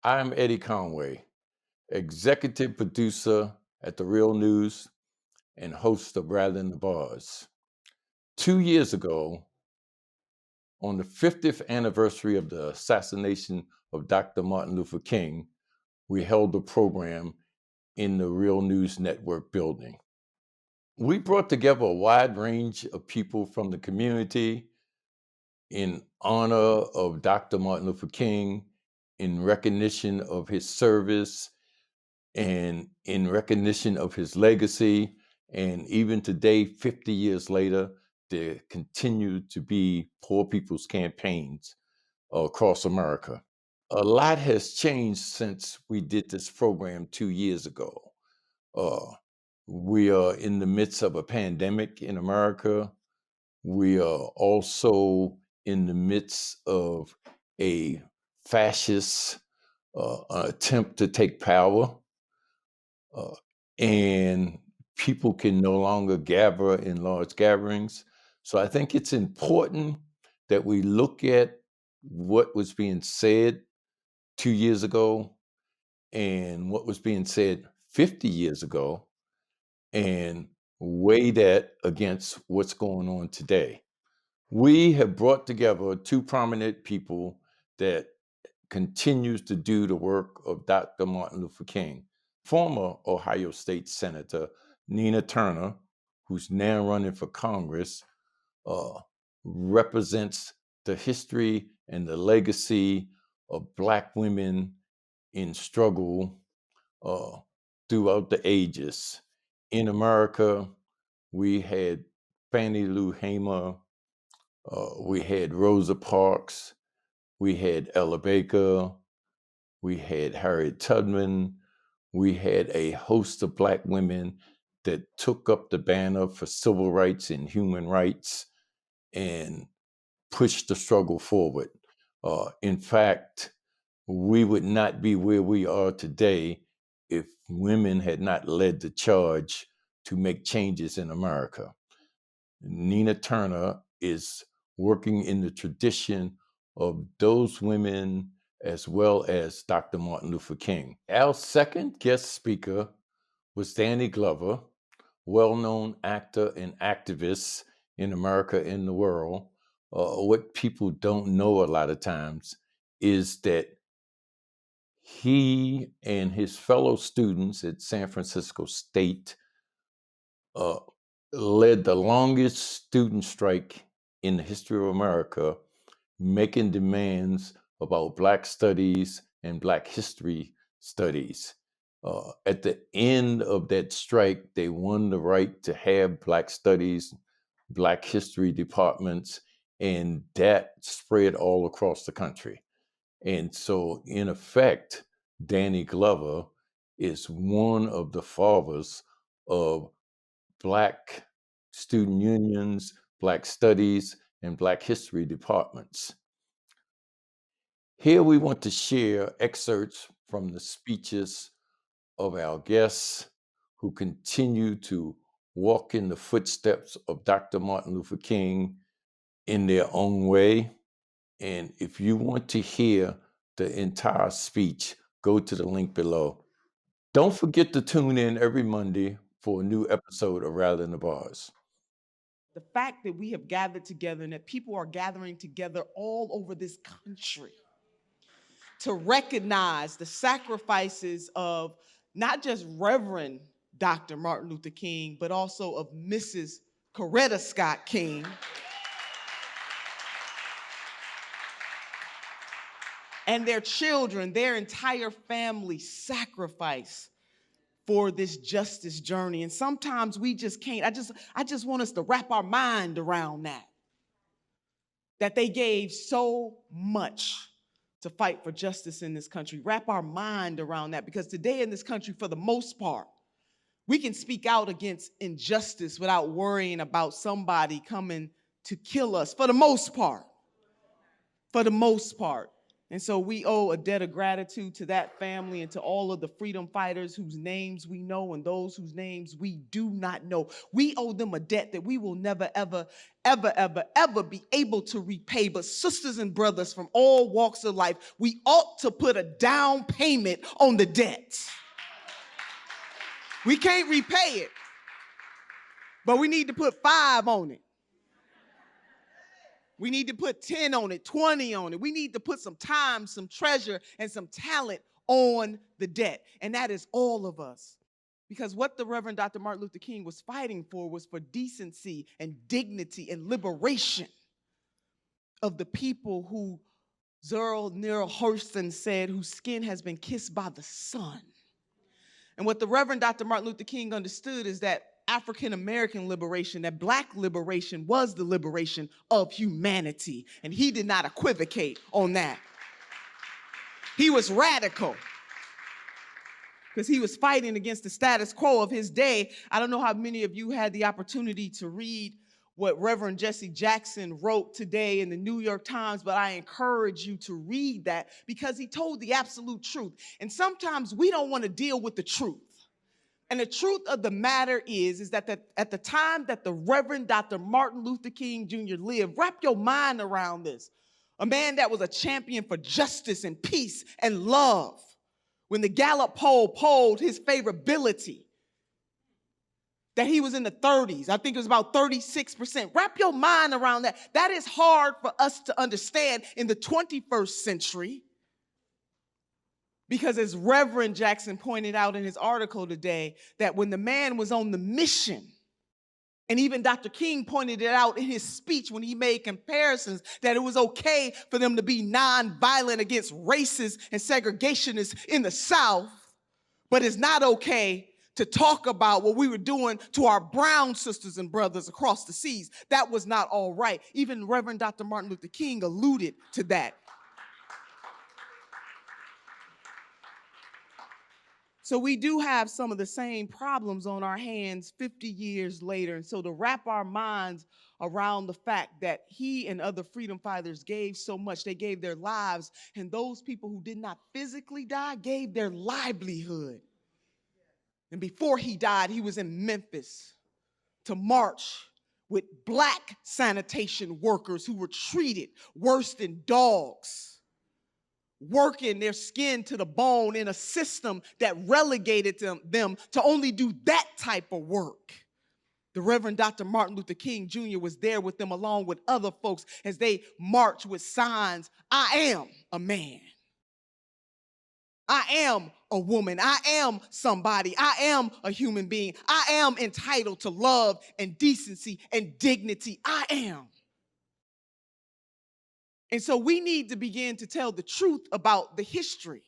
I'm Eddie Conway, executive producer at The Real News and host of Rather Than the Bars. 2 years ago, on the 50th anniversary of the assassination of Dr. Martin Luther King, we held a program in the Real News Network building. We brought together a wide range of people from the community in honor of Dr. Martin Luther King, in recognition of his service, and in recognition of his legacy. And even today, 50 years later, there continue to be poor people's campaigns across America. A lot has changed since we did this program 2 years ago. Uh, we are in the midst of a pandemic in America. We are also in the midst of a fascist attempt to take power. Uh, and people can no longer gather in large gatherings. So I think it's important that we look at what was being said 2 years ago and what was being said 50 years ago and weigh that against what's going on today. We have brought together two prominent people that continues to do the work of Dr. Martin Luther King. Former Ohio State Senator Nina Turner, who's now running for Congress, uh, represents the history and the legacy of Black women in struggle uh, throughout the ages. In America, we had Fannie Lou Hamer, we had Rosa Parks, we had Ella Baker, we had Harriet Tubman, we had a host of Black women that took up the banner for civil rights and human rights and pushed the struggle forward. In fact, we would not be where we are today if women had not led the charge to make changes in America. Nina Turner is working in the tradition of those women as well as Dr. Martin Luther King. Our second guest speaker was Danny Glover, well-known actor and activist in America and the world. What people don't know a lot of times is that he and his fellow students at San Francisco State uh, led the longest student strike in the history of America, making demands about Black studies and Black history studies. At the end of that strike, they won the right to have Black studies, Black history departments, and that spread all across the country. And so, in effect, Danny Glover is one of the fathers of Black student unions, Black studies, and Black history departments. Here we want to share excerpts from the speeches of our guests who continue to walk in the footsteps of Dr. Martin Luther King in their own way. And if you want to hear the entire speech, go to the link below. Don't forget to tune in every Monday for a new episode of Rather Than the Bars. The fact that we have gathered together and that people are gathering together all over this country to recognize the sacrifices of not just Reverend Dr. Martin Luther King, but also of Mrs. Coretta Scott King. And their children, their entire family sacrifice for this justice journey. And sometimes we just can't. I just want us to wrap our mind around that they gave so much to fight for justice in this country. Wrap our mind around that, because today in this country, for the most part, we can speak out against injustice without worrying about somebody coming to kill us. For the most part. For the most part. And so we owe a debt of gratitude to that family and to all of the freedom fighters whose names we know and those whose names we do not know. We owe them a debt that we will never, ever, ever, ever, ever be able to repay. But sisters and brothers from all walks of life, we ought to put a down payment on the debt. We can't repay it, but we need to put 5 on it. We need to put 10 on it, 20 on it. We need to put some time, some treasure, and some talent on the debt. And that is all of us. Because what the Reverend Dr. Martin Luther King was fighting for was for decency and dignity and liberation of the people who Zerl Neale Hurston said, whose skin has been kissed by the sun. And what the Reverend Dr. Martin Luther King understood is that African-American liberation, that Black liberation was the liberation of humanity. And he did not equivocate on that. He was radical because he was fighting against the status quo of his day. I don't know how many of you had the opportunity to read what Reverend Jesse Jackson wrote today in the New York Times, but I encourage you to read that because he told the absolute truth. And sometimes we don't want to deal with the truth. And the truth of the matter is that at the time that the Reverend Dr. Martin Luther King Jr. lived, wrap your mind around this. A man that was a champion for justice and peace and love. When the Gallup poll polled his favorability, that he was in the 30s. I think it was about 36%. Wrap your mind around that. That is hard for us to understand in the 21st century. Because as Reverend Jackson pointed out in his article today, that when the man was on the mission, and even Dr. King pointed it out in his speech when he made comparisons, that it was okay for them to be nonviolent against racists and segregationists in the South, but it's not okay to talk about what we were doing to our brown sisters and brothers across the seas. That was not all right. Even Reverend Dr. Martin Luther King alluded to that. So we do have some of the same problems on our hands 50 years later. And so to wrap our minds around the fact that he and other freedom fighters gave so much, they gave their lives, and those people who did not physically die gave their livelihood. And before he died, he was in Memphis to march with Black sanitation workers who were treated worse than dogs, working their skin to the bone in a system that relegated them to only do that type of work. The Reverend Dr. Martin Luther King Jr. was there with them along with other folks as they marched with signs, "I am a man. I am a woman. I am somebody. I am a human being. I am entitled to love and decency and dignity. I am." And so we need to begin to tell the truth about the history.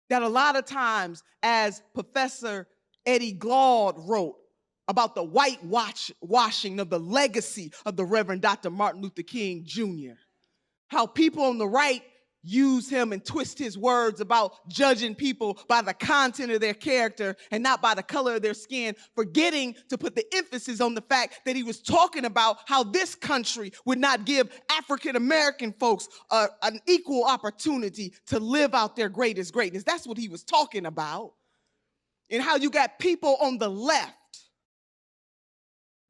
That a lot of times, as Professor Eddie Glaude wrote about the whitewashing of the legacy of the Reverend Dr. Martin Luther King Jr., how people on the right use him and twist his words about judging people by the content of their character and not by the color of their skin, forgetting to put the emphasis on the fact that he was talking about how this country would not give African-American folks an equal opportunity to live out their greatest greatness. That's what he was talking about. And how you got people on the left,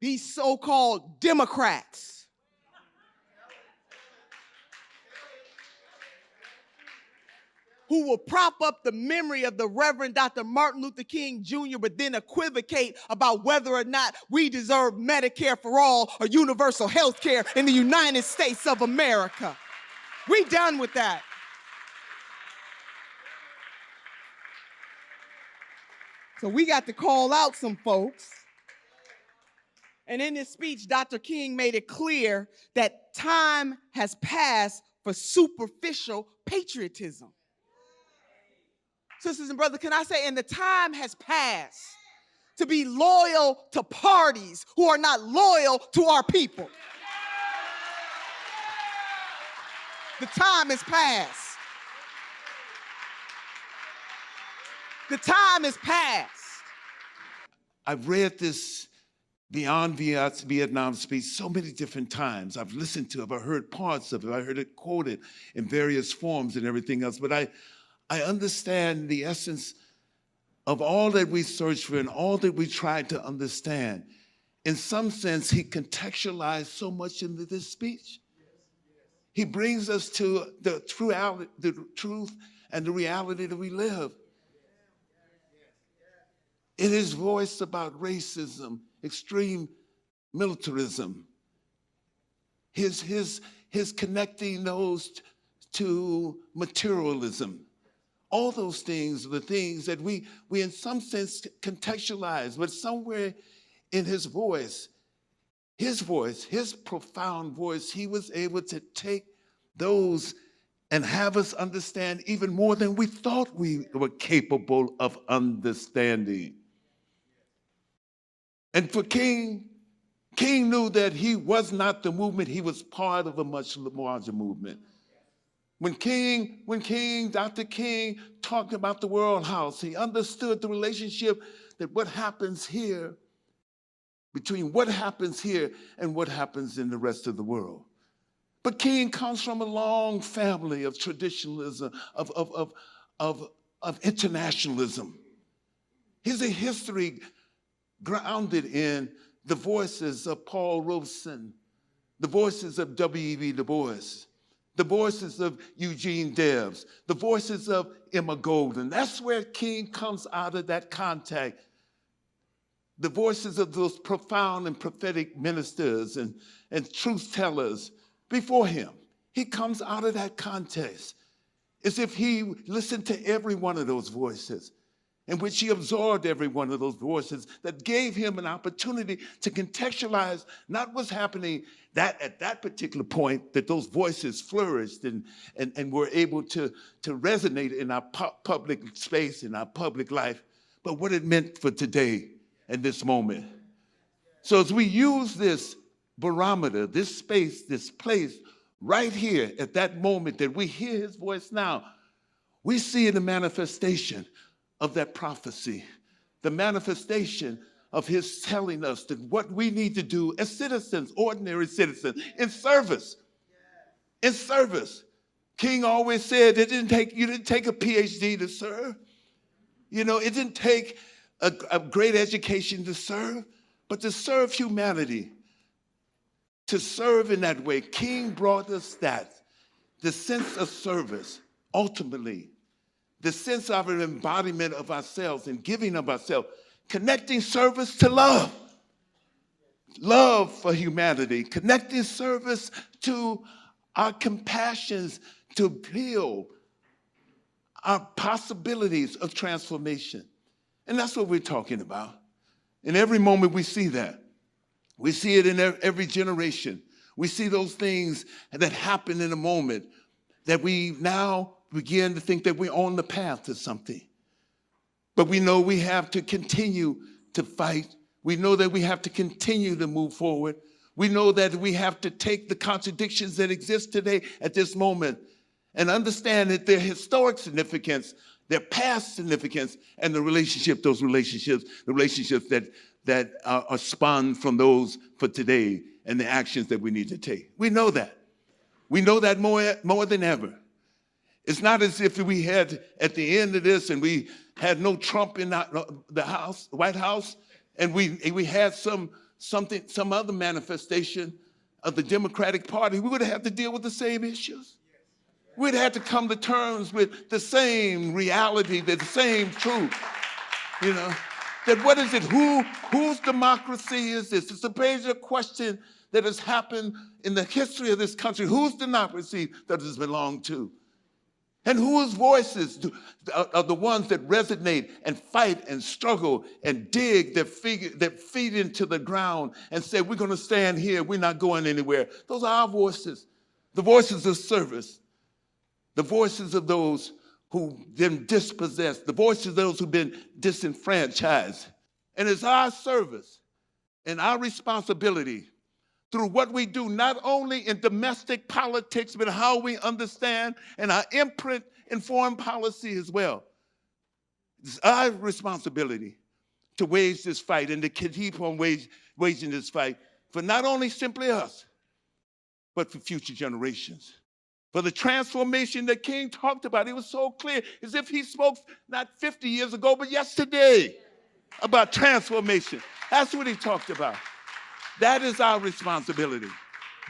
these so-called Democrats, who will prop up the memory of the Reverend Dr. Martin Luther King Jr., but then equivocate about whether or not we deserve Medicare for all or universal health care in the United States of America. We done with that. So we got to call out some folks. And in his speech, Dr. King made it clear that time has passed for superficial patriotism. Sisters and brothers, can I say, and the time has passed to be loyal to parties who are not loyal to our people. The time has passed. The time has passed. I've read this beyond Vietnam speech so many different times. I've listened to it, I've heard parts of it, I heard it quoted in various forms and everything else, but I understand the essence of all that we search for and all that we try to understand. In some sense, he contextualized so much into this speech. He brings us to the truth and the reality that we live. In his voice about racism, extreme militarism, his connecting those to materialism, all those things are the things that we in some sense contextualize, but somewhere in his voice, his profound voice, he was able to take those and have us understand even more than we thought we were capable of understanding. And for King knew that he was not the movement, he was part of a much larger movement. When Dr. King talked about the World House, he understood the relationship that what happens here, between what happens here and what happens in the rest of the world. But King comes from a long family of traditionalism, of internationalism. He's a history grounded in the voices of Paul Robeson, the voices of W.E.B. Du Bois, the voices of Eugene Debs, the voices of Emma Goldman. That's where King comes out of that contact. The voices of those profound and prophetic ministers and truth tellers before him. He comes out of that context as if he listened to every one of those voices, in which he absorbed every one of those voices that gave him an opportunity to contextualize not what's happening that at that particular point, that those voices flourished and were able to resonate in our public space, in our public life, but what it meant for today and this moment. So as we use this barometer, this space, this place, right here at that moment that we hear his voice now, we see the manifestation of that prophecy, the manifestation of his telling us that what we need to do as citizens, ordinary citizens, in service. In service. King always said you didn't take a PhD to serve. You know, it didn't take a great education to serve, but to serve humanity, to serve in that way. King brought us that, the sense of service, ultimately, the sense of an embodiment of ourselves and giving of ourselves, connecting service to love, love for humanity, connecting service to our compassions to heal our possibilities of transformation. And that's what we're talking about. In every moment we see that. We see it in every generation. We see those things that happen in a moment that we now begin to think that we're on the path to something. But we know we have to continue to fight. We know that we have to continue to move forward. We know that we have to take the contradictions that exist today at this moment and understand that their historic significance, their past significance, and the relationships that are spun from those for today and the actions that we need to take. We know that. We know that more than ever. It's not as if we had at the end of this and we had no Trump in the White House, and we had some other manifestation of the Democratic Party. We would have had to deal with the same issues. We'd have to come to terms with the same reality, the same truth. You know, that what is it? Whose democracy is this? It's a major question that has happened in the history of this country. Whose democracy does this belong to? And whose voices are the ones that resonate and fight and struggle and dig their feet into the ground and say, we're going to stand here, we're not going anywhere. Those are our voices, the voices of service, the voices of those who've been dispossessed, the voices of those who've been disenfranchised. And it's our service and our responsibility through what we do, not only in domestic politics, but how we understand and our imprint in foreign policy as well. It's our responsibility to wage this fight and to keep on waging this fight for not only simply us, but for future generations. For the transformation that King talked about, it was so clear, as if he spoke not 50 years ago, but yesterday about transformation. That's what he talked about. That is our responsibility.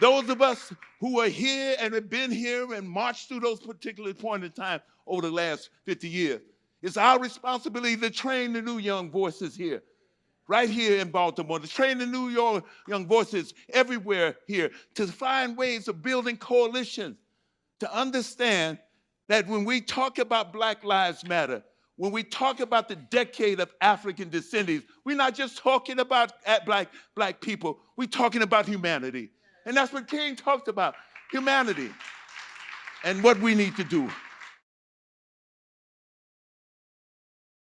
Those of us who are here and have been here and marched through those particular points in time over the last 50 years, it's our responsibility to train the new young voices here, right here in Baltimore, to train the new young voices everywhere here, to find ways of building coalitions, to understand that when we talk about Black Lives Matter, when we talk about the decade of African descendants, we're not just talking about black people, we're talking about humanity. And that's what King talked about, humanity, and what we need to do.